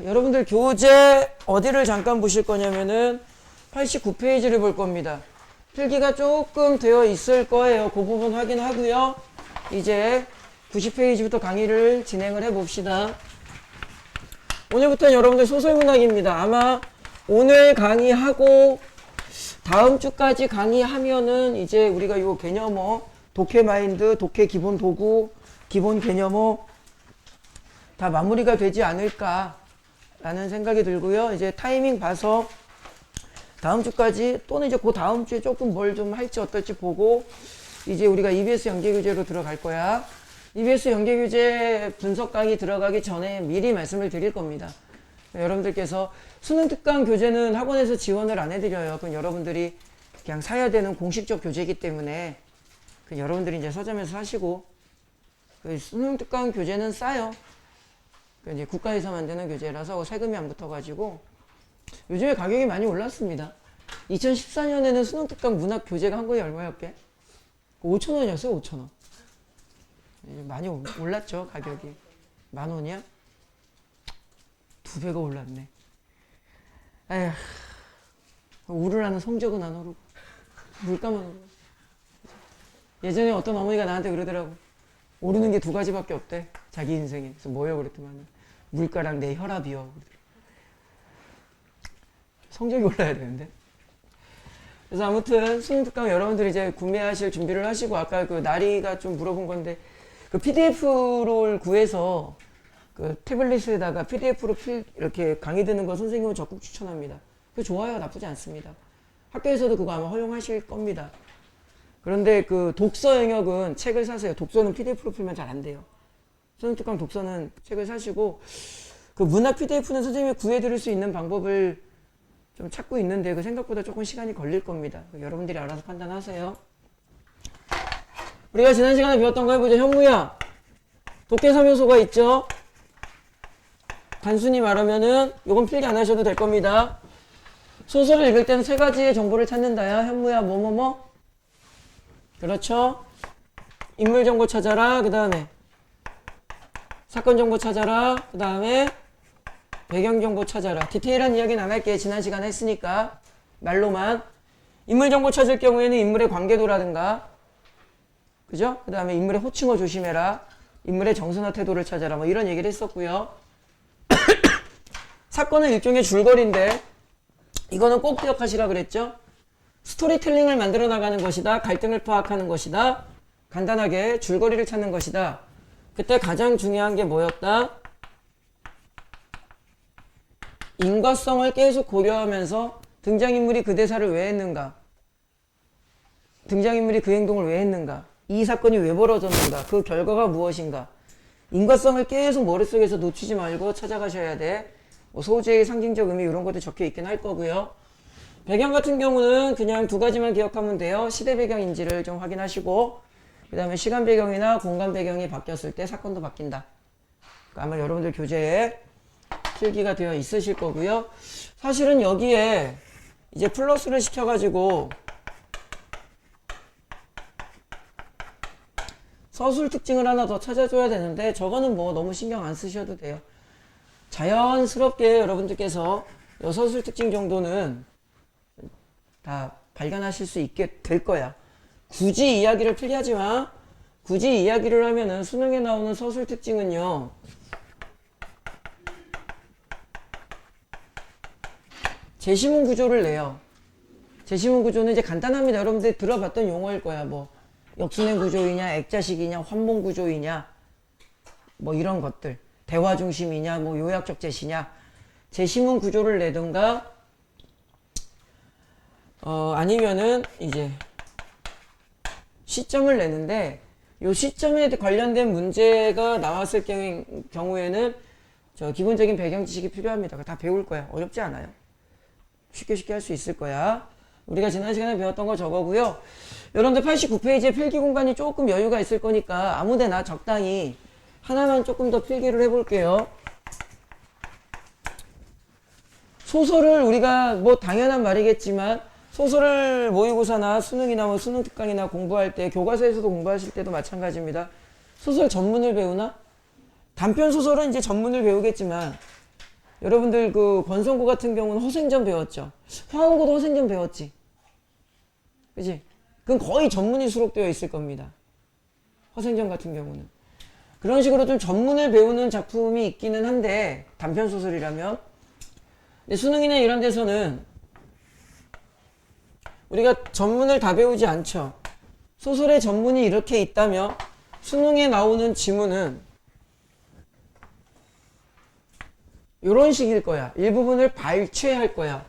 여러분들 교재 어디를 잠깐 보실 거냐면은 89페이지를 볼 겁니다. 필기가 조금 되어 있을 거예요. 그 부분 확인하고요. 이제 90페이지부터 강의를 진행을 해 봅시다. 오늘부터는 여러분들 소설문학입니다. 아마 오늘 강의하고 다음 주까지 강의하면은 이제 우리가 요 개념어, 독해 마인드, 독해 기본 도구, 기본 개념어 다 마무리가 되지 않을까 라는 생각이 들고요. 이제 타이밍 봐서 다음 주까지 또는 이제 그 다음 주에 조금 뭘 좀 할지 어떨지 보고 이제 우리가 EBS 연계교재로 들어갈 거야. EBS 연계교재 분석 강의 들어가기 전에 미리 말씀을 드릴 겁니다. 여러분들께서 수능특강 교재는 학원에서 지원을 안 해드려요. 그건 여러분들이 그냥 사야 되는 공식적 교재이기 때문에 여러분들이 이제 서점에서 사시고 수능특강 교재는 싸요. 이제 국가에서 만드는 교재라서 세금이 안 붙어가지고 요즘에 가격이 많이 올랐습니다. 2014년에는 수능특강 문학 교재가 한 권에 얼마였게? 5,000원이었어요. 5,000원. 많이 올랐죠. 가격이. 10,000원이야? 2배가 올랐네. 에휴, 오르라는 성적은 안 오르고 물가만 오르고. 예전에 어떤 어머니가 나한테 그러더라고. 오르는 게 두 가지밖에 없대. 자기 인생에. 그래서 뭐요? 그랬더니 물가랑 내 혈압이요. 성적이 올라야 되는데. 그래서 아무튼 수능특강 여러분들이 이제 구매하실 준비를 하시고 아까 그 나리가 좀 물어본 건데 그 PDF를 구해서 그 태블릿에다가 PDF로 이렇게 강의 듣는 거 선생님은 적극 추천합니다. 그거 좋아요. 나쁘지 않습니다. 학교에서도 그거 아마 허용하실 겁니다. 그런데 그 독서 영역은 책을 사세요. 독서는 PDF로 풀면 잘 안 돼요. 수능특강 독서는 책을 사시고 그 문학 PDF는 선생님이 구해드릴 수 있는 방법을 좀 찾고 있는데 그 생각보다 조금 시간이 걸릴 겁니다. 여러분들이 알아서 판단하세요. 우리가 지난 시간에 배웠던 거 해보죠. 현무야. 독해 3요소가 있죠. 단순히 말하면은 요건 필기 안 하셔도 될 겁니다. 소설을 읽을 때는 세 가지의 정보를 찾는다야. 현무야 뭐뭐뭐. 그렇죠. 인물 정보 찾아라. 그 다음에 사건 정보 찾아라. 그 다음에 배경 정보 찾아라. 디테일한 이야기는 안 할게. 지난 시간에 했으니까 말로만. 인물 정보 찾을 경우에는 인물의 관계도라든가 그죠? 그 다음에 인물의 호칭어 조심해라. 인물의 정서나 태도를 찾아라. 뭐 이런 얘기를 했었고요. 사건은 일종의 줄거리인데 이거는 꼭 기억하시라 그랬죠? 스토리텔링을 만들어 나가는 것이다. 갈등을 파악하는 것이다. 간단하게 줄거리를 찾는 것이다. 그때 가장 중요한 게 뭐였다? 인과성을 계속 고려하면서 등장인물이 그 대사를 왜 했는가? 등장인물이 그 행동을 왜 했는가? 이 사건이 왜 벌어졌는가? 그 결과가 무엇인가? 인과성을 계속 머릿속에서 놓치지 말고 찾아가셔야 돼. 뭐 소재의 상징적 의미 이런 것도 적혀 있긴 할 거고요. 배경 같은 경우는 그냥 두 가지만 기억하면 돼요. 시대 배경인지를 좀 확인하시고 그 다음에 시간 배경이나 공간 배경이 바뀌었을 때 사건도 바뀐다. 아마 여러분들 교재에 필기가 되어 있으실 거고요. 사실은 여기에 이제 플러스를 시켜가지고 서술 특징을 하나 더 찾아줘야 되는데 저거는 뭐 너무 신경 안 쓰셔도 돼요. 자연스럽게 여러분들께서 서술 특징 정도는 다 발견하실 수 있게 될 거야. 굳이 이야기를 필기하지 마. 굳이 이야기를 하면은 수능에 나오는 서술 특징은요. 제시문 구조를 내요. 제시문 구조는 이제 간단합니다. 여러분들 들어봤던 용어일 거야. 뭐 역순행 구조이냐, 액자식이냐, 환몽 구조이냐, 뭐 이런 것들. 대화 중심이냐, 뭐 요약적 제시냐. 제시문 구조를 내든가, 아니면은 이제 시점을 내는데, 요 시점에 관련된 문제가 나왔을 경우에는 저 기본적인 배경 지식이 필요합니다. 다 배울 거야. 어렵지 않아요. 쉽게 할 수 있을 거야. 우리가 지난 시간에 배웠던 거 저거고요. 여러분들 89페이지에 필기 공간이 조금 여유가 있을 거니까 아무데나 적당히 하나만 조금 더 필기를 해볼게요. 소설을 우리가 뭐 당연한 말이겠지만 소설을 모의고사나 수능이나 뭐 수능특강이나 공부할 때 교과서에서도 공부하실 때도 마찬가지입니다. 소설 전문을 배우나? 단편 소설은 이제 전문을 배우겠지만 여러분들 그 권성구 같은 경우는 허생전 배웠죠. 화원고도 허생전 배웠지. 그지? 그건 거의 전문이 수록되어 있을 겁니다. 허생전 같은 경우는. 그런 식으로 좀 전문을 배우는 작품이 있기는 한데, 단편소설이라면. 근데 수능이나 이런 데서는 우리가 전문을 다 배우지 않죠. 소설의 전문이 이렇게 있다며 수능에 나오는 지문은 이런 식일 거야. 일부분을 발췌할 거야.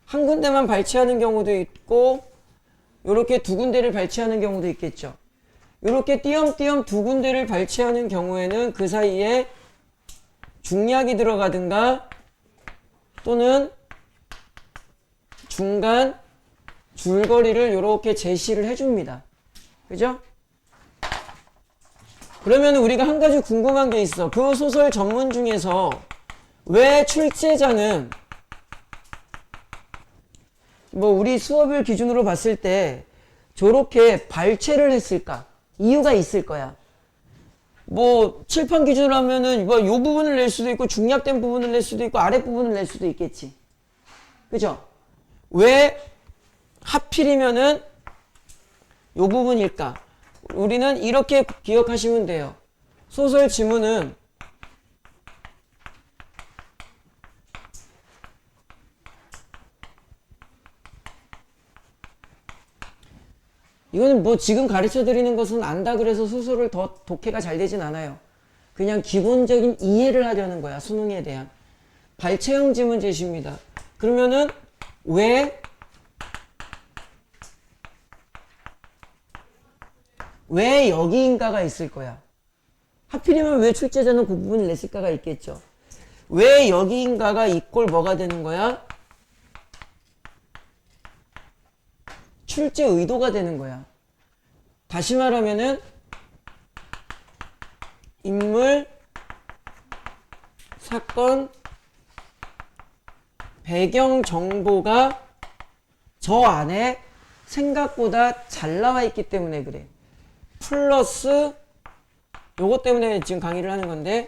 한 군데만 발췌하는 경우도 있고 이렇게 두 군데를 발췌하는 경우도 있겠죠. 이렇게 띄엄띄엄 두 군데를 발췌하는 경우에는 그 사이에 중략이 들어가든가 또는 중간 줄거리를 이렇게 제시를 해줍니다. 그죠? 그러면 우리가 한 가지 궁금한 게 있어. 그 소설 전문 중에서 왜 출제자는 뭐 우리 수업을 기준으로 봤을 때 저렇게 발췌를 했을까? 이유가 있을 거야. 뭐 칠판 기준으로 하면은 뭐 요 부분을 낼 수도 있고 중략된 부분을 낼 수도 있고 아랫 부분을 낼 수도 있겠지. 그죠? 왜 하필이면은 요 부분일까? 우리는 이렇게 기억하시면 돼요. 소설 지문은 이거는 뭐 지금 가르쳐 드리는 것은 안다 그래서 소설을 더 독해가 잘 되진 않아요. 그냥 기본적인 이해를 하려는 거야. 수능에 대한. 발췌형 지문 제시입니다. 그러면은 왜 여기인가가 있을 거야. 하필이면 왜 출제자는 그 부분을 냈을까가 있겠죠. 왜 여기인가가 이꼴 뭐가 되는 거야? 출제 의도가 되는 거야. 다시 말하면은 인물, 사건, 배경 정보가 저 안에 생각보다 잘 나와 있기 때문에 그래. 플러스 요것 때문에 지금 강의를 하는 건데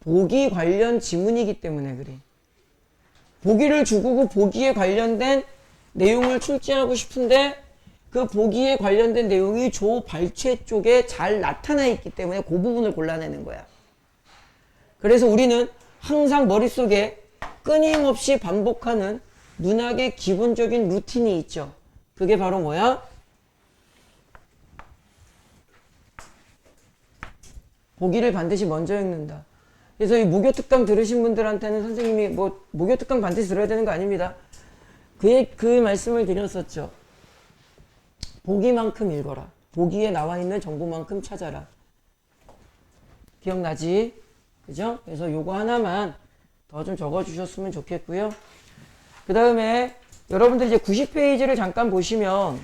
보기 관련 지문이기 때문에 그래. 보기를 주고 그 보기에 관련된 내용을 출제하고 싶은데 그 보기에 관련된 내용이 조 발췌 쪽에 잘 나타나 있기 때문에 그 부분을 골라내는 거야. 그래서 우리는 항상 머릿속에 끊임없이 반복하는 문학의 기본적인 루틴이 있죠. 그게 바로 뭐야? 보기를 반드시 먼저 읽는다. 그래서 이 무교특강 들으신 분들한테는 선생님이 뭐 무교특강 반드시 들어야 되는 거 아닙니다. 그 말씀을 드렸었죠. 보기만큼 읽어라. 보기에 나와 있는 정보만큼 찾아라. 기억나지? 그죠? 그래서 요거 하나만 더 좀 적어주셨으면 좋겠고요. 그 다음에 여러분들 이제 90페이지를 잠깐 보시면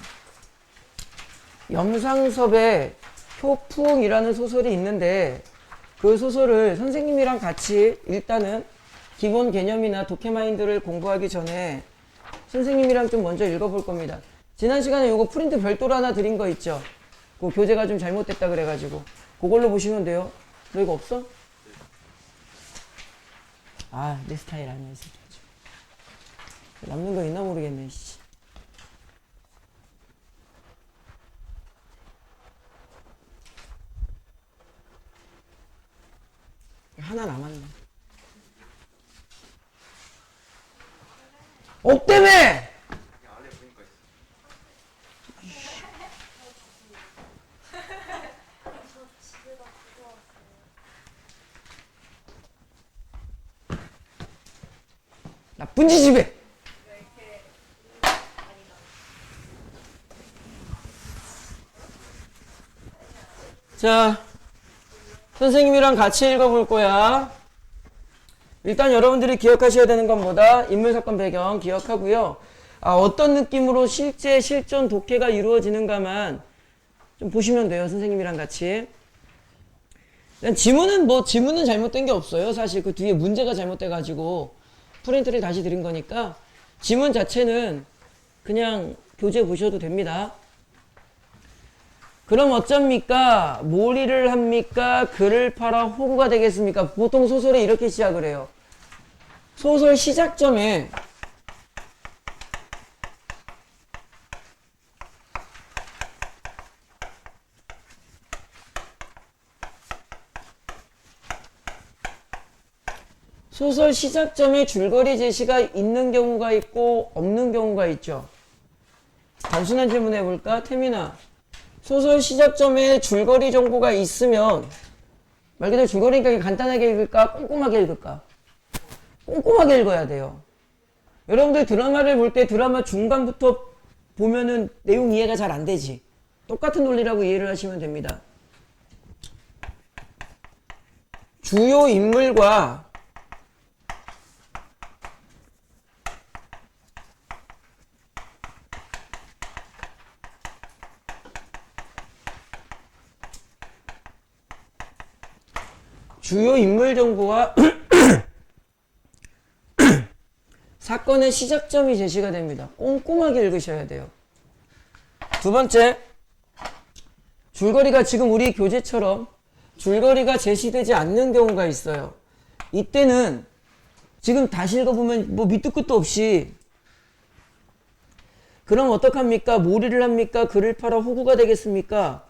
염상섭의 효풍이라는 소설이 있는데 그 소설을 선생님이랑 같이 일단은 기본 개념이나 독해 마인드를 공부하기 전에 선생님이랑 좀 먼저 읽어볼 겁니다. 지난 시간에 요거 프린트 별도로 하나 드린 거 있죠? 그 교재가 좀 잘못됐다 그래가지고 그걸로 보시면 돼요. 너 이거 없어? 아, 내 스타일 아니야. 남는 거 있나 모르겠네. 씨. 하나 남았네. 없다며! 나쁜 지집애! 자, 선생님이랑 같이 읽어볼 거야. 일단 여러분들이 기억하셔야 되는 건 뭐다? 인물, 사건, 배경 기억하고요. 어떤 느낌으로 실제 실전 독해가 이루어지는가만 좀 보시면 돼요. 선생님이랑 같이. 지문은 잘못된 게 없어요. 사실 그 뒤에 문제가 잘못돼가지고 프린트를 다시 드린 거니까 지문 자체는 그냥 교재 보셔도 됩니다. 그럼 어쩝니까? 몰이를 합니까? 글을 팔아 호구가 되겠습니까? 보통 소설에 이렇게 시작을 해요. 소설 시작점에 소설 시작점에 줄거리 제시가 있는 경우가 있고 없는 경우가 있죠. 단순한 질문 해볼까? 태민아, 소설 시작점에 줄거리 정보가 있으면 말 그대로 줄거리니까 간단하게 읽을까? 꼼꼼하게 읽을까? 꼼꼼하게 읽어야 돼요. 여러분들 드라마를 볼 때 드라마 중간부터 보면은 내용 이해가 잘 안 되지. 똑같은 논리라고 이해를 하시면 됩니다. 주요 인물과 주요 인물 정보와 사건의 시작점이 제시가 됩니다. 꼼꼼하게 읽으셔야 돼요. 두 번째, 줄거리가 지금 우리 교재처럼 줄거리가 제시되지 않는 경우가 있어요. 이때는 지금 다시 읽어보면 뭐 밑도 끝도 없이 그럼 어떡합니까? 몰이를 합니까? 글을 팔아 호구가 되겠습니까?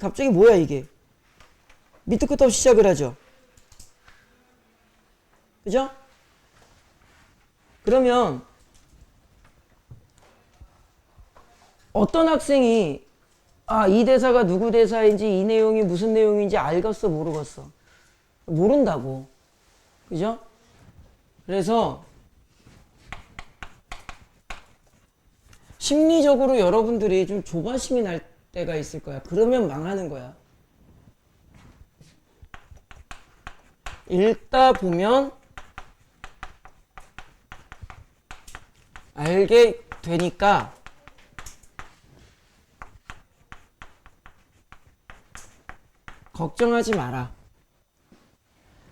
갑자기 뭐야 이게? 밑도 끝도 없이 시작을 하죠. 그죠? 그러면 어떤 학생이 이 대사가 누구 대사인지 이 내용이 무슨 내용인지 알겠어 모르겠어? 모른다고. 그죠? 그래서 심리적으로 여러분들이 좀 조바심이 날 때가 있을 거야. 그러면 망하는 거야. 읽다 보면 알게 되니까 걱정하지 마라.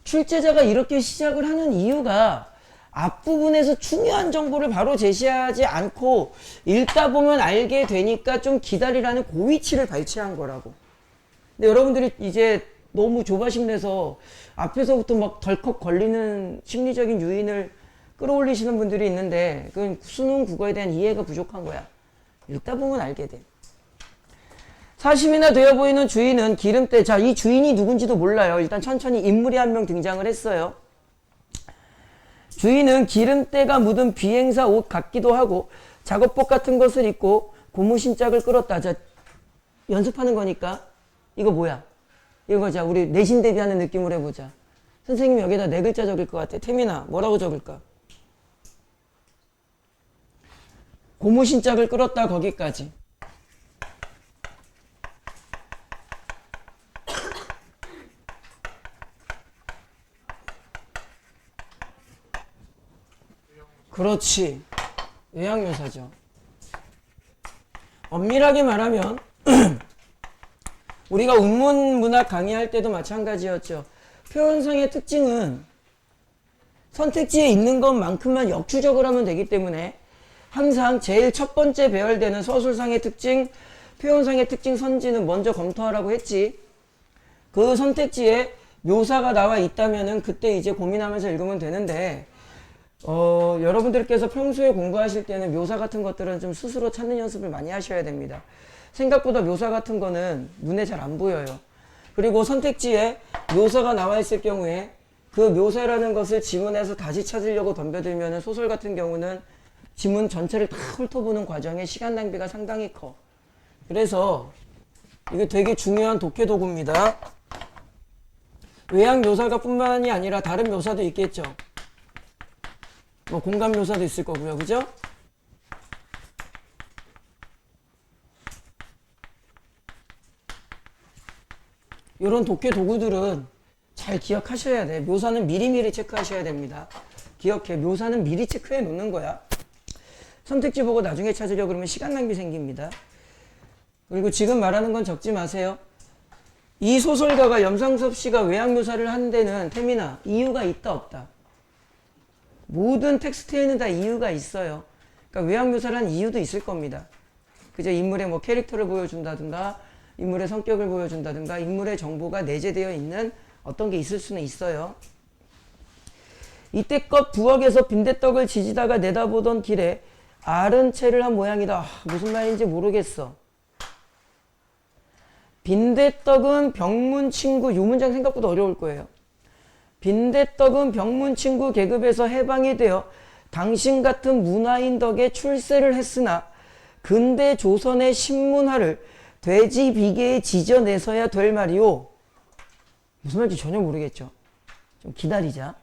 출제자가 이렇게 시작을 하는 이유가 앞부분에서 중요한 정보를 바로 제시하지 않고 읽다 보면 알게 되니까 좀 기다리라는 그 위치를 발췌한 거라고. 근데 여러분들이 이제 너무 조바심 내서 앞에서부터 막 덜컥 걸리는 심리적인 유인을 끌어올리시는 분들이 있는데 그건 수능 국어에 대한 이해가 부족한 거야. 읽다 보면 알게 돼. 40이나 되어 보이는 주인은 기름때, 자, 이 주인이 누군지도 몰라요. 일단 천천히 인물이 한 명 등장을 했어요. 주인은 기름때가 묻은 비행사 옷 같기도 하고 작업복 같은 것을 입고 고무신짝을 끌었다. 자, 연습하는 거니까 이거 뭐야? 이거 자, 우리 내신 대비하는 느낌으로 해보자. 선생님이 여기다 4글자 적을 것 같아. 태민아, 뭐라고 적을까? 고무신짝을 끌었다 거기까지. 그렇지. 요약묘사죠. 엄밀하게 말하면 우리가 운문문학 강의할 때도 마찬가지였죠. 표현상의 특징은 선택지에 있는 것만큼만 역추적을 하면 되기 때문에 항상 제일 첫 번째 배열되는 서술상의 특징, 표현상의 특징 선지는 먼저 검토하라고 했지. 그 선택지에 묘사가 나와 있다면은 그때 이제 고민하면서 읽으면 되는데 여러분들께서 평소에 공부하실 때는 묘사 같은 것들은 좀 스스로 찾는 연습을 많이 하셔야 됩니다. 생각보다 묘사 같은 거는 눈에 잘 안 보여요. 그리고 선택지에 묘사가 나와 있을 경우에 그 묘사라는 것을 지문에서 다시 찾으려고 덤벼들면 소설 같은 경우는 지문 전체를 다 훑어보는 과정에 시간 낭비가 상당히 커. 그래서 이게 되게 중요한 독해 도구입니다. 외양 묘사가 뿐만이 아니라 다른 묘사도 있겠죠. 뭐 공간 묘사도 있을 거고요. 그죠? 이런 독해 도구들은 잘 기억하셔야 돼. 묘사는 미리미리 체크하셔야 됩니다. 기억해. 묘사는 미리 체크해 놓는 거야. 선택지 보고 나중에 찾으려고 그러면 시간 낭비 생깁니다. 그리고 지금 말하는 건 적지 마세요. 이 소설가가 염상섭 씨가 외양 묘사를 한 데는 태민아 이유가 있다 없다. 모든 텍스트에는 다 이유가 있어요. 그러니까 외양 묘사를 한 이유도 있을 겁니다. 그죠? 인물의 뭐 캐릭터를 보여준다든가 인물의 성격을 보여준다든가 인물의 정보가 내재되어 있는 어떤 게 있을 수는 있어요. 이때껏 부엌에서 빈대떡을 지지다가 내다보던 길에 앓은 채를 한 모양이다. 무슨 말인지 모르겠어. 빈대떡은 병문 친구, 이 문장 생각보다 어려울 거예요. 빈대떡은 병문 친구 계급에서 해방이 되어 당신 같은 문화인 덕에 출세를 했으나 근대 조선의 신문화를 돼지 비계에 지져내서야 될 말이오. 무슨 말인지 전혀 모르겠죠. 좀 기다리자.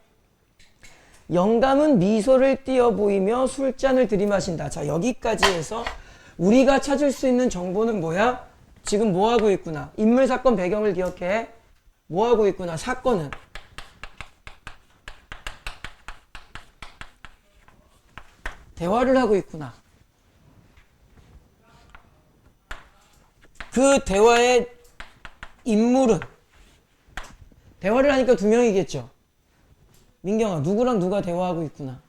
영감은 미소를 띄어 보이며 술잔을 들이마신다. 자, 여기까지 해서 우리가 찾을 수 있는 정보는 뭐야? 지금 뭐하고 있구나. 인물, 사건, 배경을 기억해. 뭐하고 있구나. 사건은 대화를 하고 있구나. 그 대화의 인물은 대화를 하니까 두 명이겠죠. 민경아, 누구랑 누가 대화하고 있구나.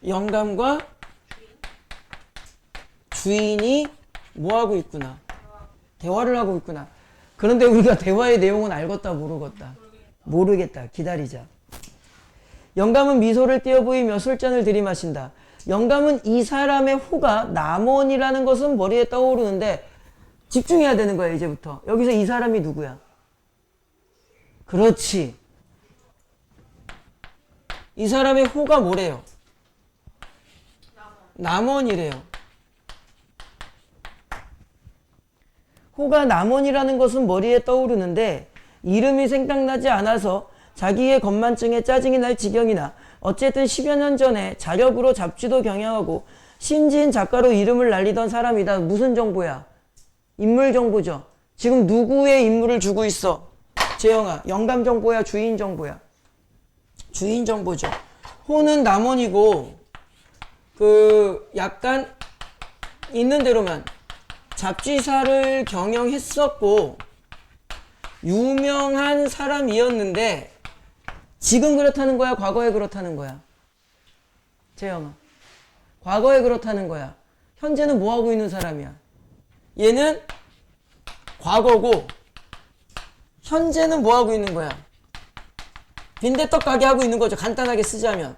영감과 주인이 뭐하고 있구나. 대화를 하고 있구나. 그런데 우리가 대화의 내용은 알겠다 모르겠다. 모르겠다. 기다리자. 영감은 미소를 띄어 보이며 술잔을 들이마신다. 영감은 이 사람의 호가 남원이라는 것은 머리에 떠오르는데 집중해야 되는 거야. 이제부터. 여기서 이 사람이 누구야? 그렇지. 이 사람의 호가 뭐래요? 남원이래요. 호가 남원이라는 것은 머리에 떠오르는데 이름이 생각나지 않아서 자기의 것만증에 짜증이 날 지경이나 어쨌든 10여 년 전에 자력으로 잡지도 경영하고 신지인 작가로 이름을 날리던 사람이다. 무슨 정보야? 인물 정보죠. 지금 누구의 인물을 주고 있어? 재영아, 영감 정보야? 주인 정보야? 주인 정보죠. 호는 남원이고 약간 있는 대로만 잡지사를 경영했었고 유명한 사람이었는데 지금 그렇다는 거야? 과거에 그렇다는 거야? 재영아, 과거에 그렇다는 거야. 현재는 뭐하고 있는 사람이야? 얘는 과거고 현재는 뭐하고 있는 거야? 빈대떡 가게 하고 있는 거죠. 간단하게 쓰자면.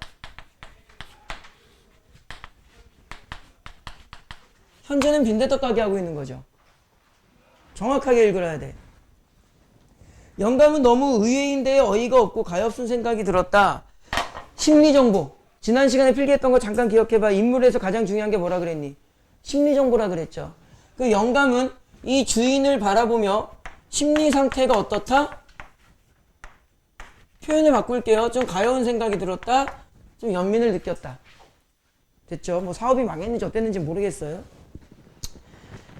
현재는 빈대떡 가게 하고 있는 거죠. 정확하게 읽어야 돼. 영감은 너무 의외인데 어이가 없고 가엾은 생각이 들었다. 심리정보. 지난 시간에 필기했던 거 잠깐 기억해봐. 인물에서 가장 중요한 게 뭐라 그랬니? 심리정보라 그랬죠. 그 영감은 이 주인을 바라보며 심리 상태가 어떻다? 표현을 바꿀게요. 좀 가여운 생각이 들었다. 좀 연민을 느꼈다. 됐죠? 뭐 사업이 망했는지 어땠는지 모르겠어요.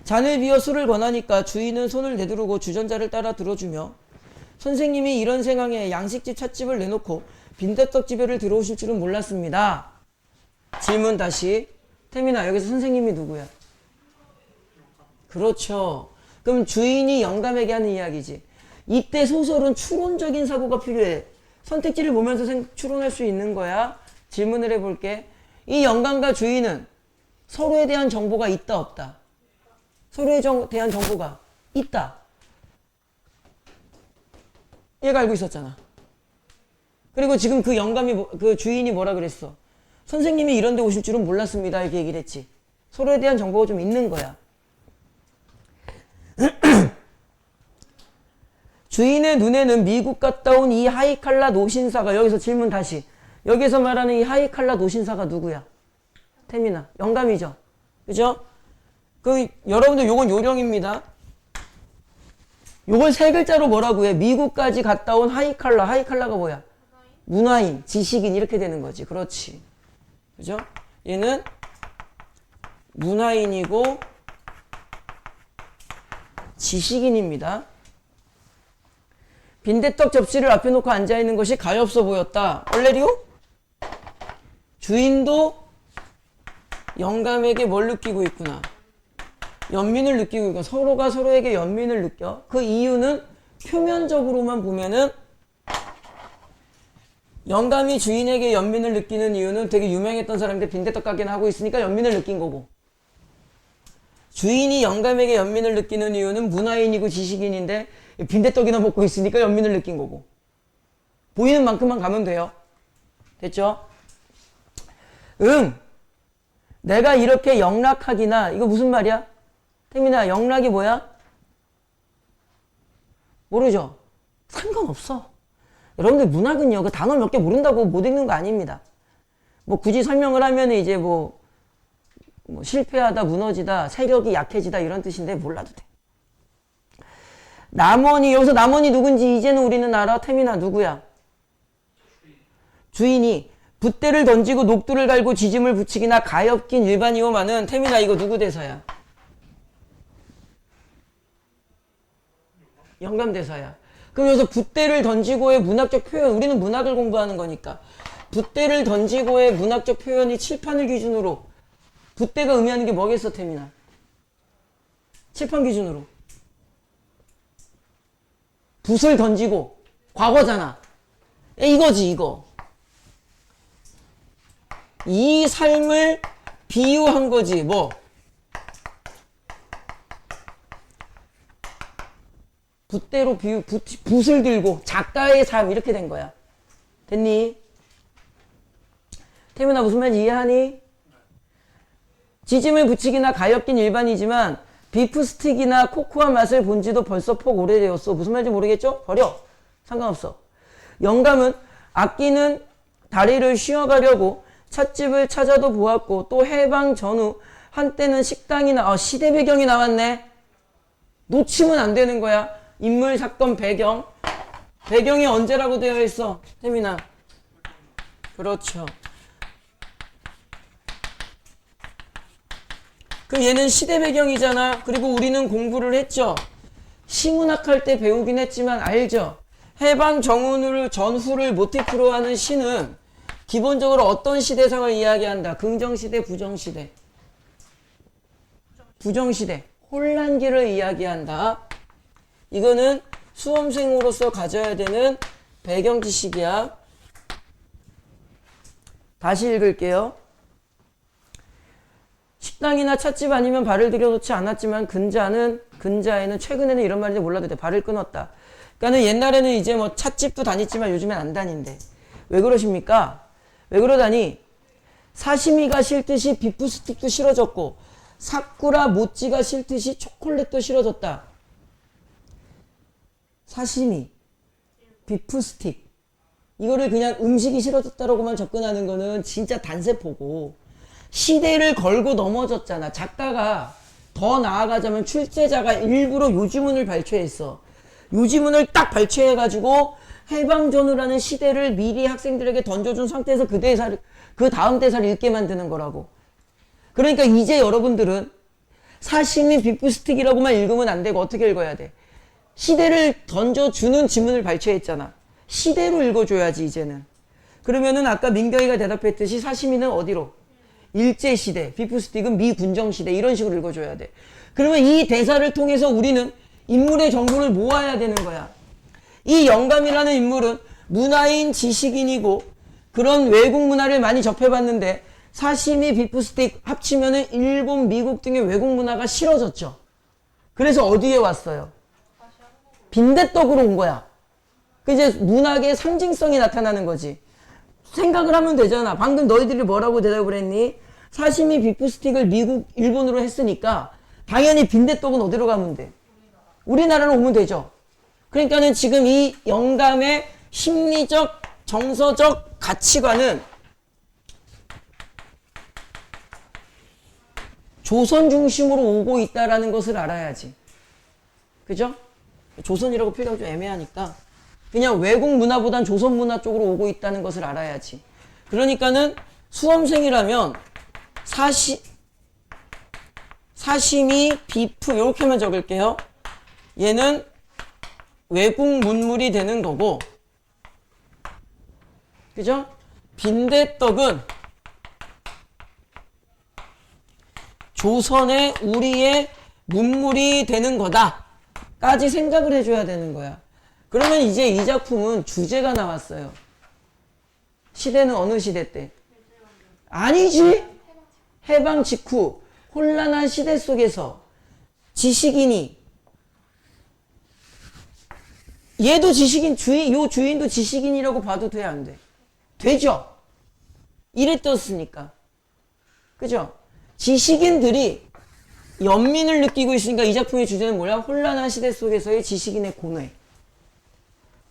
잔을 비워 술을 권하니까 주인은 손을 내두르고 주전자를 따라 들어주며 선생님이 이런 상황에 양식집 찻집을 내놓고 빈대떡집에를 들어오실 줄은 몰랐습니다. 질문 다시. 태민아, 여기서 선생님이 누구야? 그렇죠. 그럼 주인이 영감에게 하는 이야기지. 이때 소설은 추론적인 사고가 필요해. 선택지를 보면서 추론할 수 있는 거야. 질문을 해볼게. 이 영감과 주인은 서로에 대한 정보가 있다 없다? 서로에 대한 정보가 있다. 얘가 알고 있었잖아. 그리고 지금 그 영감이 그 주인이 뭐라 그랬어? 선생님이 이런 데 오실 줄은 몰랐습니다. 이렇게 얘기를 했지. 서로에 대한 정보가 좀 있는 거야. 주인의 눈에는 미국 갔다 온 이 하이칼라 노신사가, 여기서 질문 다시. 여기서 말하는 이 하이칼라 노신사가 누구야? 태민아, 영감이죠. 그죠? 여러분들 요건 요령입니다. 요걸 세 글자로 뭐라고 해? 미국까지 갔다 온 하이칼라. 하이칼라가 뭐야? 문화인, 지식인 이렇게 되는 거지. 그렇지. 그죠? 얘는 문화인이고 지식인입니다. 빈대떡 접시를 앞에 놓고 앉아있는 것이 가엾어 보였다. 얼레리오? 주인도 영감에게 뭘 느끼고 있구나. 연민을 느끼고 있고 서로가 서로에게 연민을 느껴. 그 이유는 표면적으로만 보면은 영감이 주인에게 연민을 느끼는 이유는 되게 유명했던 사람인데 빈대떡 가게는 하고 있으니까 연민을 느낀 거고 주인이 영감에게 연민을 느끼는 이유는 문화인이고 지식인인데 빈대떡이나 먹고 있으니까 연민을 느낀 거고. 보이는 만큼만 가면 돼요. 됐죠? 응. 내가 이렇게 영락하기나, 이거 무슨 말이야? 태민아, 영락이 뭐야? 모르죠? 상관없어. 여러분들 문학은요, 그 단어 몇 개 모른다고 못 읽는 거 아닙니다. 뭐 굳이 설명을 하면 이제 뭐 실패하다, 무너지다, 세력이 약해지다 이런 뜻인데 몰라도 돼. 남원이, 여기서 남원이 누군지 이제는 우리는 알아. 태민아, 누구야? 주인이 붓대를 던지고 녹두를 갈고 지짐을 붙이기나 가엾긴 일반이오마는 태민아, 이거 누구 대사야? 영감대사야. 그럼 여기서 붓대를 던지고의 문학적 표현, 우리는 문학을 공부하는 거니까 붓대를 던지고의 문학적 표현이 칠판을 기준으로, 붓대가 의미하는 게 뭐겠어, 태민아? 칠판 기준으로 붓을 던지고, 과거잖아. 이거지, 이거. 이 삶을 비유한 거지. 뭐? 붓대로 붓을 들고 작가의 삶, 이렇게 된 거야. 됐니? 태민아, 무슨 말인지 이해하니? 지짐을 붙이기나 가엾긴 일반이지만 비프 스틱이나 코코아 맛을 본 지도 벌써 폭 오래되었어. 무슨 말인지 모르겠죠? 버려. 상관없어. 영감은 아끼는 다리를 쉬어가려고 찻집을 찾아도 보았고, 또 해방 전후 한때는 식당이나, 시대 배경이 나왔네. 놓치면 안 되는 거야. 인물, 사건, 배경. 배경이 언제라고 되어 있어? 태민아. 그렇죠. 그 얘는 시대 배경이잖아. 그리고 우리는 공부를 했죠. 시문학 할 때 배우긴 했지만 알죠. 해방 전후를 모티프로 하는 시는 기본적으로 어떤 시대상을 이야기한다. 긍정시대, 부정시대. 부정시대. 혼란기를 이야기한다. 이거는 수험생으로서 가져야 되는 배경 지식이야. 다시 읽을게요. 식당이나 찻집 아니면 발을 들여놓지 않았지만 근자에는 최근에는 이런 말인지 몰라도 돼. 발을 끊었다. 그러니까는 옛날에는 이제 뭐 찻집도 다녔지만 요즘엔 안 다닌대. 왜 그러십니까? 왜 그러다니? 사시미가 싫듯이 비프스틱도 싫어졌고, 사쿠라 모찌가 싫듯이 초콜릿도 싫어졌다. 사시미, 비프스틱, 이거를 그냥 음식이 싫어졌다라고만 접근하는 거는 진짜 단세포고, 시대를 걸고 넘어졌잖아. 작가가 더 나아가자면 출제자가 일부러 요지문을 발췌했어. 요지문을 딱 발췌해가지고 해방전후라는 시대를 미리 학생들에게 던져준 상태에서 그 다음 대사를 읽게 만드는 거라고. 그러니까 이제 여러분들은 사시미 비프스틱이라고만 읽으면 안 되고 어떻게 읽어야 돼? 시대를 던져주는 지문을 발췌했잖아. 시대로 읽어줘야지 이제는. 그러면은 아까 민경이가 대답했듯이 사시미는 어디로? 일제시대, 비프스틱은 미군정시대, 이런 식으로 읽어줘야 돼. 그러면 이 대사를 통해서 우리는 인물의 정보를 모아야 되는 거야. 이 영감이라는 인물은 문화인, 지식인이고 그런 외국 문화를 많이 접해봤는데 사시미, 비프스틱 합치면은 일본, 미국 등의 외국 문화가 싫어졌죠. 그래서 어디에 왔어요? 빈대떡으로 온 거야. 그 이제 문학의 상징성이 나타나는 거지. 생각을 하면 되잖아. 방금 너희들이 뭐라고 대답을 했니? 사시미, 비프스틱을 미국, 일본으로 했으니까 당연히 빈대떡은 어디로 가면 돼? 우리나라로 오면 되죠. 그러니까는 지금 이 영감의 심리적, 정서적 가치관은 조선 중심으로 오고 있다라는 것을 알아야지. 그죠? 조선이라고 표현하기 좀 애매하니까 그냥 외국 문화보단 조선 문화 쪽으로 오고 있다는 것을 알아야지. 그러니까는 수험생이라면 사시미, 비프 이렇게만 적을게요. 얘는 외국 문물이 되는 거고, 그죠? 빈대떡은 조선의 우리의 문물이 되는 거다 까지 생각을 해줘야 되는 거야. 그러면 이제 이 작품은 주제가 나왔어요. 시대는 어느 시대 때? 아니지. 해방 직후 혼란한 시대 속에서 지식인이 얘도 지식인 요 주인도 지식인이라고 봐도 돼, 안 돼? 되죠? 이래 떴으니까. 그죠? 지식인들이 연민을 느끼고 있으니까 이 작품의 주제는 뭐야? 혼란한 시대 속에서의 지식인의 고뇌.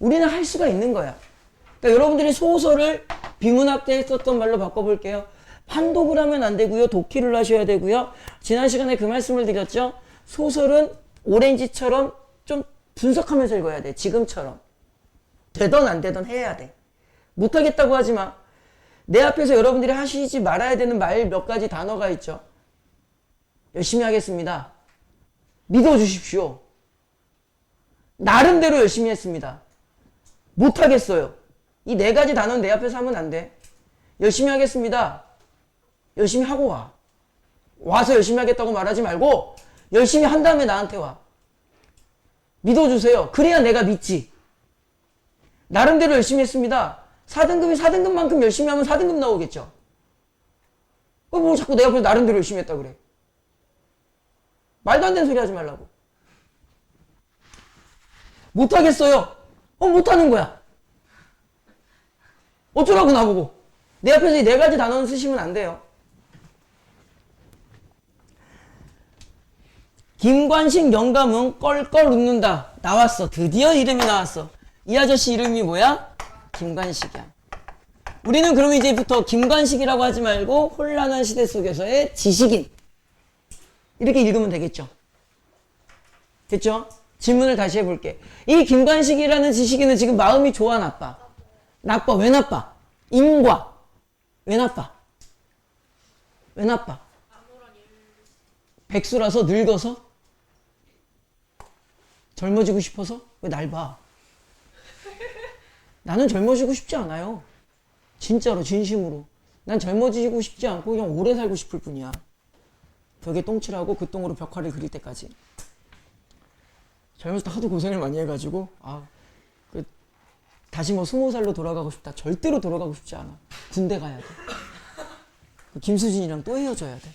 우리는 할 수가 있는 거야. 그러니까 여러분들이 소설을 비문학 때 했었던 말로 바꿔볼게요. 판독을 하면 안 되고요. 독기를 하셔야 되고요. 지난 시간에 그 말씀을 드렸죠. 소설은 오렌지처럼 좀 분석하면서 읽어야 돼. 지금처럼. 되던 안 되던 해야 돼. 못하겠다고 하지 마. 내 앞에서 여러분들이 하시지 말아야 되는 말 몇 가지 단어가 있죠. 열심히 하겠습니다. 믿어주십시오. 나름대로 열심히 했습니다. 못하겠어요. 이 네 가지 단어는 내 앞에서 하면 안 돼. 열심히 하겠습니다. 열심히 하고 와. 와서 열심히 하겠다고 말하지 말고 열심히 한 다음에 나한테 와. 믿어주세요. 그래야 내가 믿지. 나름대로 열심히 했습니다. 4등급이 4등급만큼 열심히 하면 4등급 나오겠죠. 뭐 자꾸 내 앞에서 나름대로 열심히 했다 그래. 말도 안 되는 소리 하지 말라고. 못하겠어요. 못하는 거야. 어쩌라고 나보고. 내 앞에서 이 네 가지 단어는 쓰시면 안 돼요. 김관식 영감은 껄껄 웃는다. 나왔어. 드디어 이름이 나왔어. 이 아저씨 이름이 뭐야? 김관식이야. 우리는 그럼 이제부터 김관식이라고 하지 말고 혼란한 시대 속에서의 지식인. 이렇게 읽으면 되겠죠. 됐죠? 질문을 다시 해볼게. 이 김관식이라는 지식인은 지금 마음이 좋아, 나빠? 나빠. 왜 나빠? 인과. 왜 나빠? 왜 나빠? 백수라서 늙어서? 젊어지고 싶어서? 왜 날 봐? 나는 젊어지고 싶지 않아요. 진짜로, 진심으로. 난 젊어지고 싶지 않고 그냥 오래 살고 싶을 뿐이야. 벽에 똥칠하고 그 똥으로 벽화를 그릴 때까지. 젊었을 때 하도 고생을 많이 해가지고 다시 뭐 20살로 돌아가고 싶다. 절대로 돌아가고 싶지 않아. 군대 가야 돼. 김수진이랑 또 헤어져야 돼.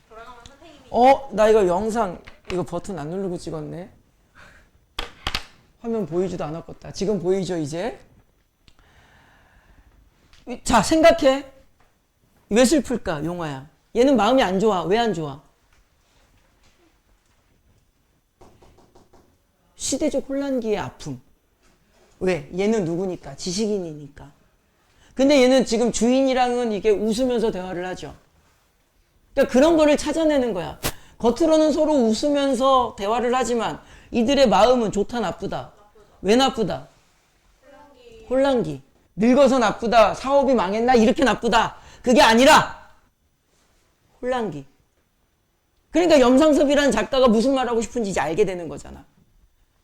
돌아가면 선생님이 나 이거 영상 이거 버튼 안 누르고 찍었네. 화면 보이지도 않았겠다. 지금 보이죠, 이제? 자, 생각해. 왜 슬플까, 용화야? 얘는 마음이 안 좋아. 왜 안 좋아? 시대적 혼란기의 아픔. 왜? 얘는 누구니까? 지식인이니까. 근데 얘는 지금 주인이랑은 이게 웃으면서 대화를 하죠. 그러니까 그런 거를 찾아내는 거야. 겉으로는 서로 웃으면서 대화를 하지만 이들의 마음은 좋다, 나쁘다? 왜 나쁘다? 혼란기. 늙어서 나쁘다, 사업이 망했나, 이렇게 나쁘다. 그게 아니라 혼란기. 그러니까 염상섭이라는 작가가 무슨 말하고 싶은지 이제 알게 되는 거잖아.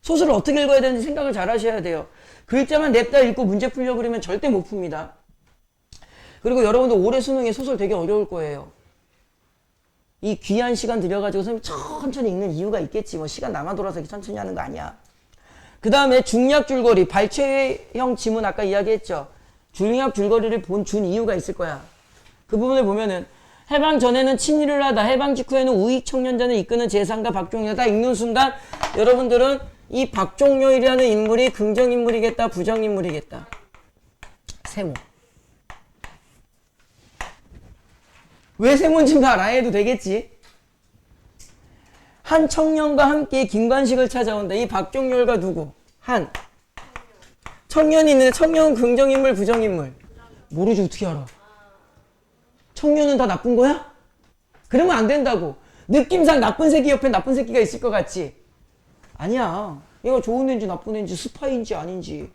소설을 어떻게 읽어야 되는지 생각을 잘 하셔야 돼요. 글자만 냅다 읽고 문제 풀려고 그러면 절대 못 풉니다. 그리고 여러분들 올해 수능에 소설 되게 어려울 거예요. 이 귀한 시간 들여가지고 선생님 천천히 읽는 이유가 있겠지. 뭐 시간 남아 돌아서 이렇게 천천히 하는 거 아니야. 그 다음에 중략 줄거리, 발췌형 지문 아까 이야기했죠. 중략 줄거리를 준 이유가 있을 거야. 그 부분을 보면은 해방 전에는 친일을 하다, 해방 직후에는 우익 청년전을 이끄는 재상가 박종렬이다. 읽는 순간 여러분들은 이 박종렬이라는 인물이 긍정인물이겠다, 부정인물이겠다. 세모. 왜 세모인지 말 안 해도 되겠지. 한 청년과 함께 김관식을 찾아온다. 이 박종렬과 누구? 한 청년이 있는데 청년은 긍정인물, 부정인물? 모르지, 어떻게 알아? 청년은 다 나쁜 거야? 그러면 안 된다고. 느낌상 나쁜 새끼 옆에 나쁜 새끼가 있을 것 같지? 아니야. 얘가 좋은 애인지 나쁜 애인지 스파이인지 아닌지,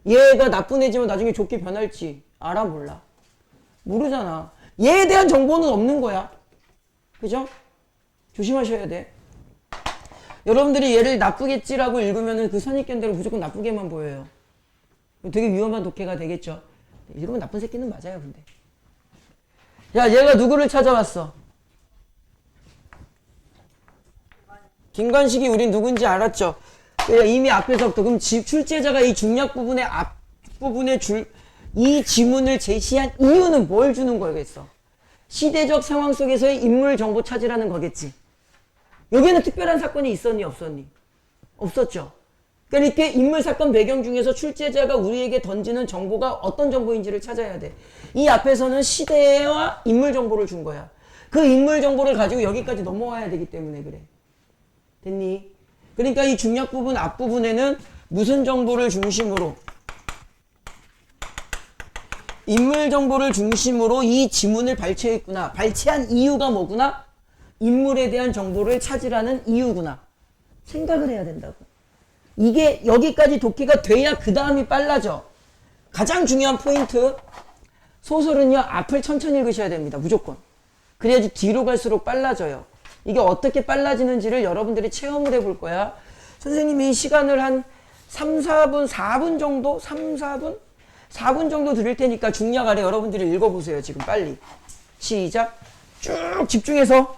얘가 나쁜 애지만 나중에 좋게 변할지 알아, 몰라? 모르잖아. 얘에 대한 정보는 없는 거야. 그죠? 조심하셔야 돼. 여러분들이 얘를 나쁘겠지라고 읽으면 그 선입견대로 무조건 나쁘게만 보여요. 되게 위험한 독해가 되겠죠. 읽으면 나쁜 새끼는 맞아요, 근데. 야, 얘가 누구를 찾아왔어? 김관식이 우린 누군지 알았죠? 이미 앞에서부터. 그럼 출제자가 이 중략 부분의 앞부분에 이 지문을 제시한 이유는 뭘 주는 거겠어? 시대적 상황 속에서의 인물 정보 찾으라는 거겠지. 여기에는 특별한 사건이 있었니 없었니? 없었죠. 그러니까 이렇게 인물 사건 배경 중에서 출제자가 우리에게 던지는 정보가 어떤 정보인지를 찾아야 돼. 이 앞에서는 시대와 인물 정보를 준 거야. 그 인물 정보를 가지고 여기까지 넘어와야 되기 때문에 그래. 됐니? 그러니까 이 중략 부분 앞부분에는 무슨 정보를 중심으로, 인물 정보를 중심으로 이 지문을 발췌했구나. 발췌한 이유가 뭐구나? 인물에 대한 정보를 찾으라는 이유구나. 생각을 해야 된다고. 이게 여기까지 독해가 돼야 그 다음이 빨라져. 가장 중요한 포인트. 소설은요, 앞을 천천히 읽으셔야 됩니다. 무조건. 그래야지 뒤로 갈수록 빨라져요. 이게 어떻게 빨라지는지를 여러분들이 체험을 해볼 거야. 선생님이 이 시간을 한 3, 4분, 4분 정도? 3, 4분? 4분 정도 드릴 테니까 중략 아래 여러분들이 읽어보세요. 지금 빨리. 시작. 쭉 집중해서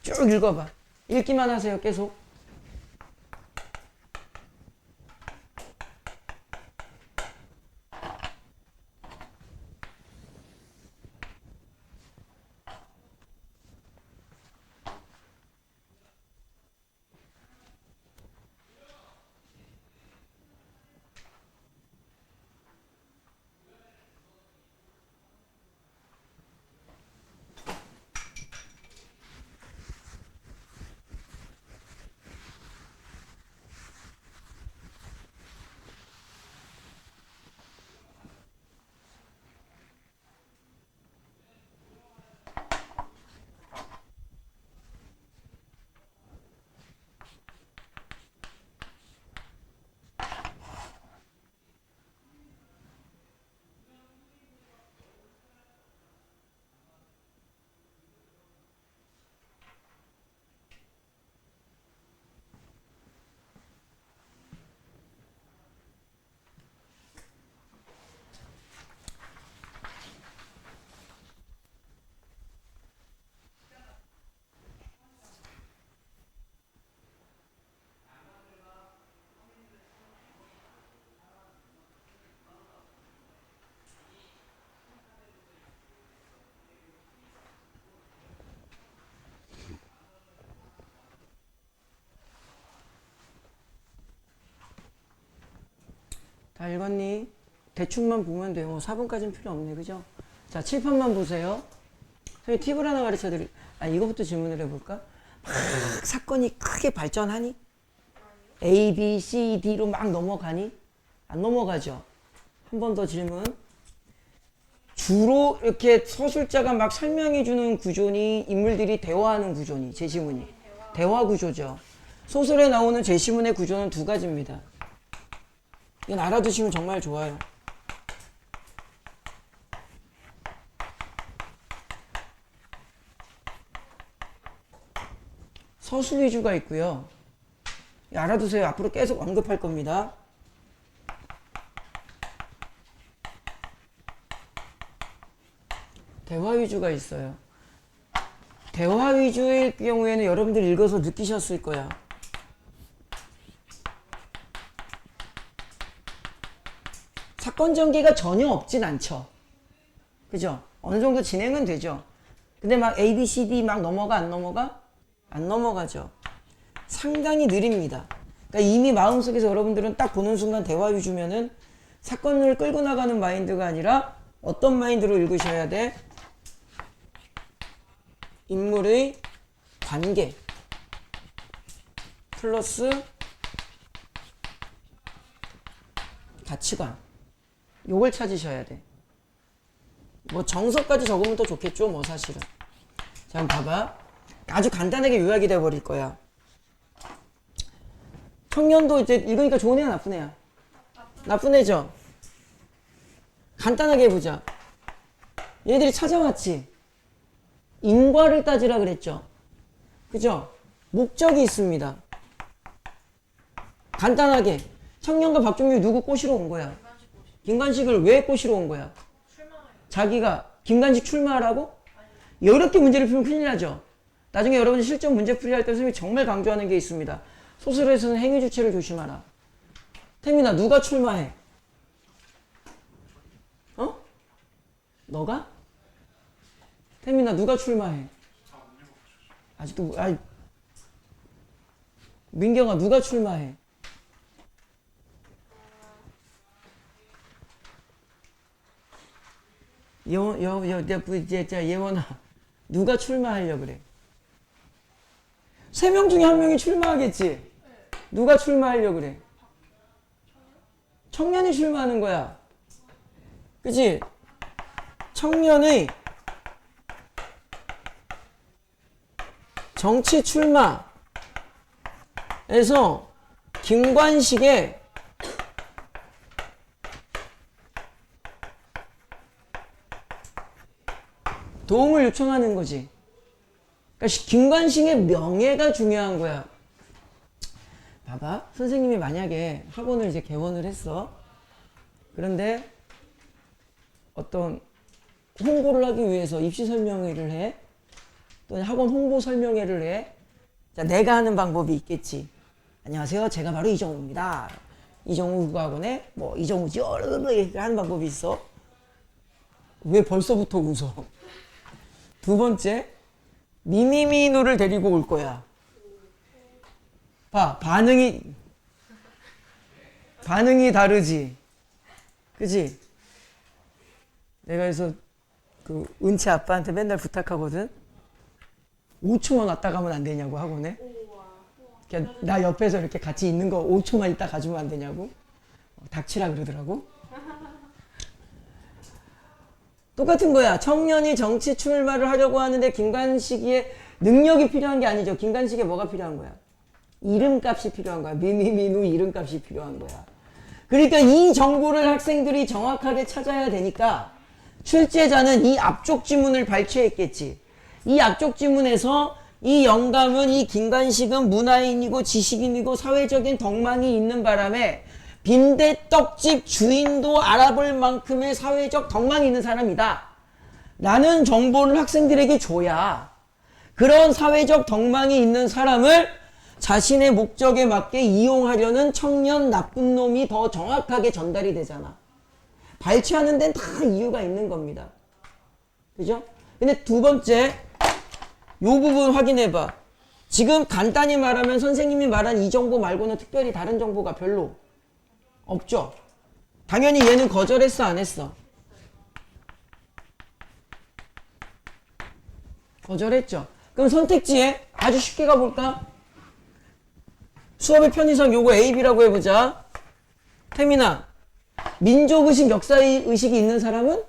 쭉 읽어봐. 읽기만 하세요. 계속. 다 읽었니? 대충만 보면 돼요. 4분까지는 필요 없네. 그죠? 자, 칠판만 보세요. 저희 팁을 하나 가르쳐 드릴. 이거부터 질문을 해볼까? 막 사건이 크게 발전하니? A, B, C, D로 막 넘어가니? 안 넘어가죠? 한 번 더 질문. 주로 이렇게 서술자가 막 설명해주는 구조니, 인물들이 대화하는 구조니, 제시문이? 대화 구조죠. 소설에 나오는 제시문의 구조는 두 가지입니다. 이건 알아두시면 정말 좋아요. 서술 위주가 있고요. 알아두세요. 앞으로 계속 언급할 겁니다. 대화 위주가 있어요. 대화 위주의 경우에는 여러분들이 읽어서 느끼셨을 거야. 사건 전개가 전혀 없진 않죠. 그죠? 어느 정도 진행은 되죠. 근데 막 A, B, C, D 막 넘어가 안 넘어가? 안 넘어가죠. 상당히 느립니다. 그러니까 이미 마음속에서 여러분들은 딱 보는 순간 대화 위주면은 사건을 끌고 나가는 마인드가 아니라 어떤 마인드로 읽으셔야 돼? 인물의 관계 플러스 가치관, 요걸 찾으셔야 돼. 뭐 정석까지 적으면 더 좋겠죠, 뭐 사실은. 자, 한번 봐봐. 아주 간단하게 요약이 돼버릴 거야. 청년도 이제 읽으니까 좋은 애야, 나쁜 애야? 나쁜 애죠? 간단하게 해보자. 얘들이 찾아왔지. 인과를 따지라 그랬죠. 그죠? 목적이 있습니다. 간단하게 청년과 박종규 누구 꼬시러 온 거야? 김관식을 왜 꼬시러 온 거야? 자기가 김관식 출마하라고? 이렇게 문제를 풀면 큰일 나죠. 나중에 여러분이 실전 문제 풀이할 때 선생님이 정말 강조하는 게 있습니다. 소설에서는 행위 주체를 조심하라. 태민아, 누가 출마해? 어? 너가? 태민아, 누가 출마해? 아직도, 민경아, 누가 출마해? 예원아, 누가 출마하려 그래? 3명 중에 1명이 출마하겠지? 누가 출마하려 그래? 청년이 출마하는 거야. 그치? 청년의 정치 출마에서 김관식의 도움을 요청하는 거지. 그러니까 김관식의 명예가 중요한 거야. 봐봐. 선생님이 만약에 학원을 이제 개원을 했어. 그런데 어떤 홍보를 하기 위해서 입시 설명회를 해. 또 학원 홍보 설명회를 해. 자, 내가 하는 방법이 있겠지. 안녕하세요. 제가 바로 이정우입니다. 이정우 국어학원에 뭐 이정우지요. 이렇게 하는 방법이 있어. 왜 벌써부터 웃어? 두 번째, 미미미누를 데리고 올 거야. 봐, 반응이 다르지. 그지? 내가 그래서 그 은채 아빠한테 맨날 부탁하거든. 5초만 왔다 가면 안 되냐고, 학원에. 그냥 나 옆에서 이렇게 같이 있는 거 5초만 있다 가주면 안 되냐고. 닥치라 그러더라고. 똑같은 거야. 청년이 정치 출마를 하려고 하는데 김관식의 능력이 필요한 게 아니죠. 김관식에 뭐가 필요한 거야? 이름값이 필요한 거야. 미미미누 이름값이 필요한 거야. 그러니까 이 정보를 학생들이 정확하게 찾아야 되니까 출제자는 이 앞쪽 지문을 발췌했겠지. 이 앞쪽 지문에서 이 영감은, 이 김관식은 문화인이고 지식인이고 사회적인 덕망이 있는 바람에 빈대떡집 주인도 알아볼 만큼의 사회적 덕망이 있는 사람이다 라는 정보를 학생들에게 줘야 그런 사회적 덕망이 있는 사람을 자신의 목적에 맞게 이용하려는 청년 나쁜 놈이 더 정확하게 전달이 되잖아. 발췌하는 데는 다 이유가 있는 겁니다. 그죠? 근데 두 번째, 요 부분 확인해봐. 지금 간단히 말하면 선생님이 말한 이 정보 말고는 특별히 다른 정보가 별로 없죠? 당연히 얘는 거절했어, 안 했어? 거절했죠? 그럼 선택지에 아주 쉽게 가볼까? 수업의 편의상 요거 A, B라고 해보자. 태민아, 민족의식, 역사의식이 있는 사람은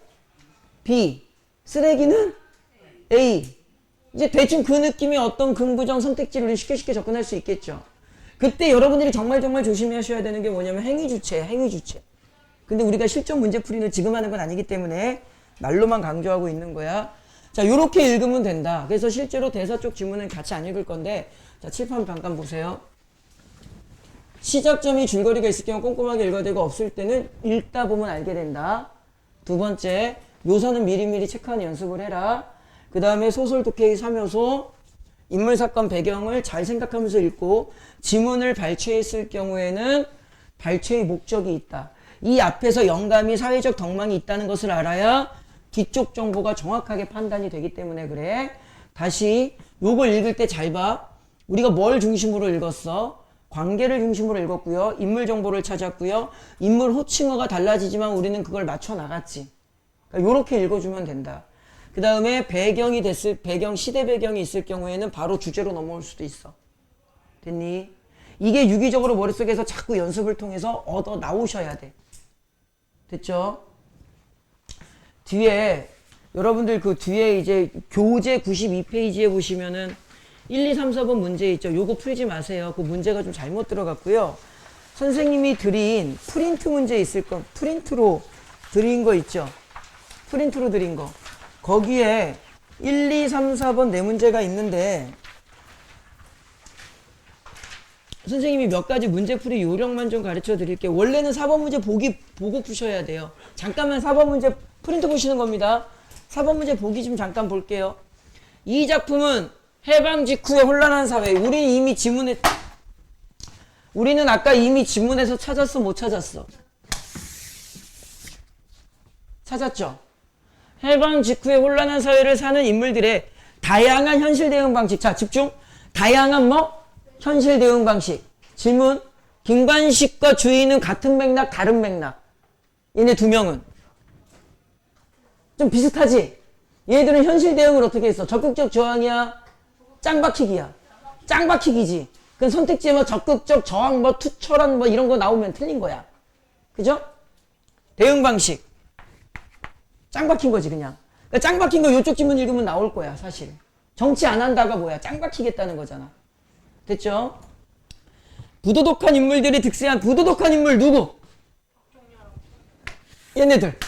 B, 쓰레기는 A. 이제 대충 그 느낌의 어떤 긍부정 선택지를 쉽게 접근할 수 있겠죠. 그때 여러분들이 정말 조심하셔야 되는 게 뭐냐면 행위주체야, 행위주체. 근데 우리가 실전 문제풀이는 지금 하는 건 아니기 때문에 말로만 강조하고 있는 거야. 자, 요렇게 읽으면 된다. 그래서 실제로 대사 쪽 지문은 같이 안 읽을 건데, 자, 칠판 잠깐 보세요. 시작점이 줄거리가 있을 경우 꼼꼼하게 읽어야 되고 없을 때는 읽다 보면 알게 된다. 두 번째, 묘사는 미리미리 체크하는 연습을 해라. 그 다음에 소설 독해의 3요소, 인물 사건 배경을 잘 생각하면서 읽고 지문을 발췌했을 경우에는 발췌의 목적이 있다. 이 앞에서 영감이 사회적 덕망이 있다는 것을 알아야 뒤쪽 정보가 정확하게 판단이 되기 때문에 그래. 다시 요걸 읽을 때 잘 봐. 우리가 뭘 중심으로 읽었어? 관계를 중심으로 읽었고요. 인물 정보를 찾았고요. 인물 호칭어가 달라지지만 우리는 그걸 맞춰 나갔지. 그러니까 요렇게 읽어주면 된다. 그 다음에 시대 배경이 있을 경우에는 바로 주제로 넘어올 수도 있어. 됐니? 이게 유기적으로 머릿속에서 자꾸 연습을 통해서 얻어 나오셔야 돼. 됐죠? 뒤에, 여러분들 그 뒤에 이제 교재 92페이지에 보시면은 1, 2, 3, 4번 문제 있죠? 요거 풀지 마세요. 그 문제가 좀 잘못 들어갔고요. 선생님이 드린 프린트 문제 있을 거, 프린트로 드린 거 있죠? 프린트로 드린 거. 거기에 1, 2, 3, 4번 네 문제가 있는데 선생님이 몇 가지 문제풀이 요령만 좀 가르쳐 드릴게요. 원래는 4번 문제 보고 푸셔야 돼요. 잠깐만 4번 문제 프린트 보시는 겁니다. 4번 문제 보기 좀 잠깐 볼게요. 이 작품은 해방 직후의 혼란한 사회. 우리는 아까 이미 지문에서 찾았어, 못 찾았어? 찾았죠? 해방 직후에 혼란한 사회를 사는 인물들의 다양한 현실 대응 방식. 자, 집중. 다양한 뭐? 현실 대응 방식. 질문. 김관식과 주인은 같은 맥락, 다른 맥락. 얘네 두 명은. 좀 비슷하지? 얘들은 현실 대응을 어떻게 했어? 적극적 저항이야? 짱박히기야? 짱박히기지. 그건 선택지에 뭐 적극적 저항, 뭐 투철한 뭐 이런 거 나오면 틀린 거야. 그죠? 대응 방식. 짱박힌 거지, 그냥. 그러니까 짱박힌 거 요쪽 지문 읽으면 나올 거야, 사실. 정치 안 한다가 뭐야? 짱박히겠다는 거잖아. 됐죠? 부도덕한 인물들이 득세한 부도덕한 인물 누구? 얘네들.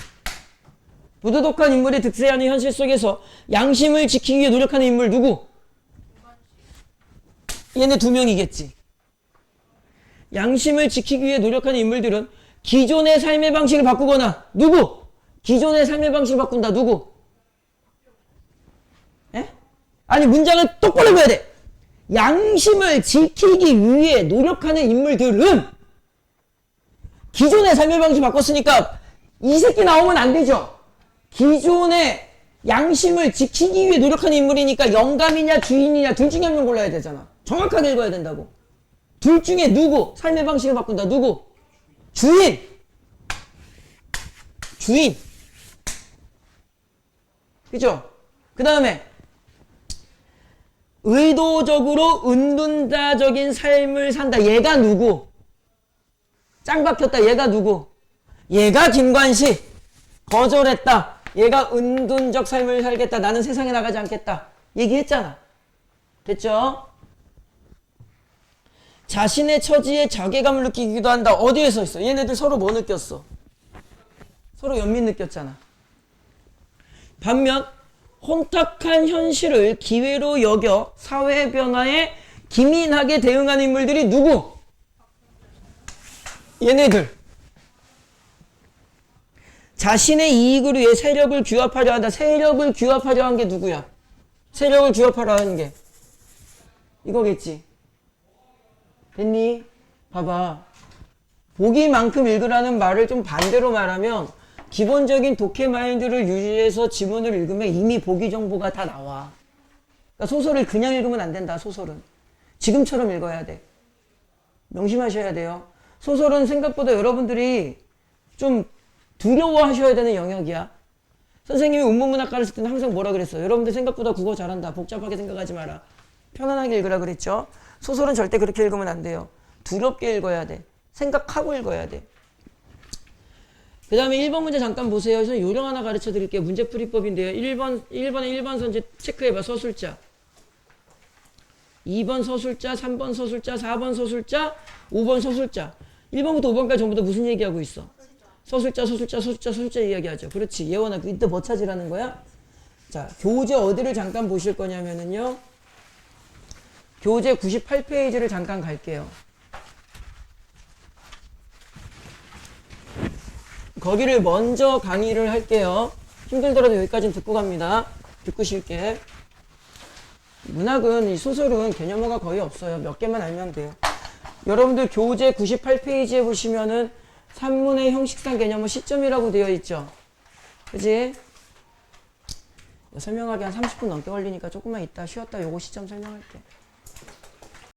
부도덕한 인물이 득세하는 현실 속에서 양심을 지키기 위해 노력하는 인물 누구? 얘네 두 명이겠지. 양심을 지키기 위해 노력하는 인물들은 기존의 삶의 방식을 바꾸거나 누구? 기존의 삶의 방식을 바꾼다. 누구? 에? 아니 문장을 똑바로 봐야 돼. 양심을 지키기 위해 노력하는 인물들은 기존의 삶의 방식을 바꿨으니까 이 새끼 나오면 안 되죠. 기존의 양심을 지키기 위해 노력하는 인물이니까 영감이냐 주인이냐 둘 중에 한 명 골라야 되잖아. 정확하게 읽어야 된다고. 둘 중에 누구? 삶의 방식을 바꾼다. 누구? 주인. 주인. 그죠? 그 다음에 의도적으로 은둔자적인 삶을 산다. 얘가 누구? 짱 박혔다. 얘가 누구? 얘가 김관식. 거절했다. 얘가 은둔적 삶을 살겠다. 나는 세상에 나가지 않겠다. 얘기했잖아. 됐죠? 자신의 처지에 자괴감을 느끼기도 한다. 어디에 서 있어? 얘네들 서로 뭐 느꼈어? 서로 연민 느꼈잖아. 반면 혼탁한 현실을 기회로 여겨 사회 변화에 기민하게 대응하는 인물들이 누구? 얘네들. 자신의 이익을 위해 세력을 규합하려 한다. 세력을 규합하려 한 게 누구야? 세력을 규합하려 하는 게 이거겠지. 됐니? 봐봐. 보기만큼 읽으라는 말을 좀 반대로 말하면 기본적인 독해 마인드를 유지해서 지문을 읽으면 이미 보기 정보가 다 나와. 그러니까 소설을 그냥 읽으면 안 된다. 소설은 지금처럼 읽어야 돼. 명심하셔야 돼요. 소설은 생각보다 여러분들이 좀 두려워하셔야 되는 영역이야. 선생님이 운문문학 가르칠 때는 항상 뭐라 그랬어? 여러분들 생각보다 국어 잘한다. 복잡하게 생각하지 마라. 편안하게 읽으라 그랬죠. 소설은 절대 그렇게 읽으면 안 돼요. 두렵게 읽어야 돼. 생각하고 읽어야 돼. 그 다음에 1번 문제 잠깐 보세요. 그래서 요령 하나 가르쳐 드릴게요. 문제풀이법인데요. 1번에 1번 선지 체크해봐. 서술자. 2번 서술자, 3번 서술자, 4번 서술자, 5번 서술자. 1번부터 5번까지 전부 다 무슨 얘기하고 있어? 서술자, 서술자, 서술자, 서술자 이야기하죠. 그렇지. 예원아, 이때 뭐 찾으라는 거야? 자, 교재 어디를 잠깐 보실 거냐면은요. 교재 98페이지를 잠깐 갈게요. 거기를 먼저 강의를 할게요. 힘들더라도 여기까지는 듣고 갑니다. 듣고 쉴게. 문학은, 이 소설은 개념어가 거의 없어요. 몇 개만 알면 돼요. 여러분들 교재 98페이지에 보시면은 산문의 형식상 개념어 시점이라고 되어 있죠. 그지? 설명하기 한 30분 넘게 걸리니까 조금만 이따 쉬었다 요거 시점 설명할게.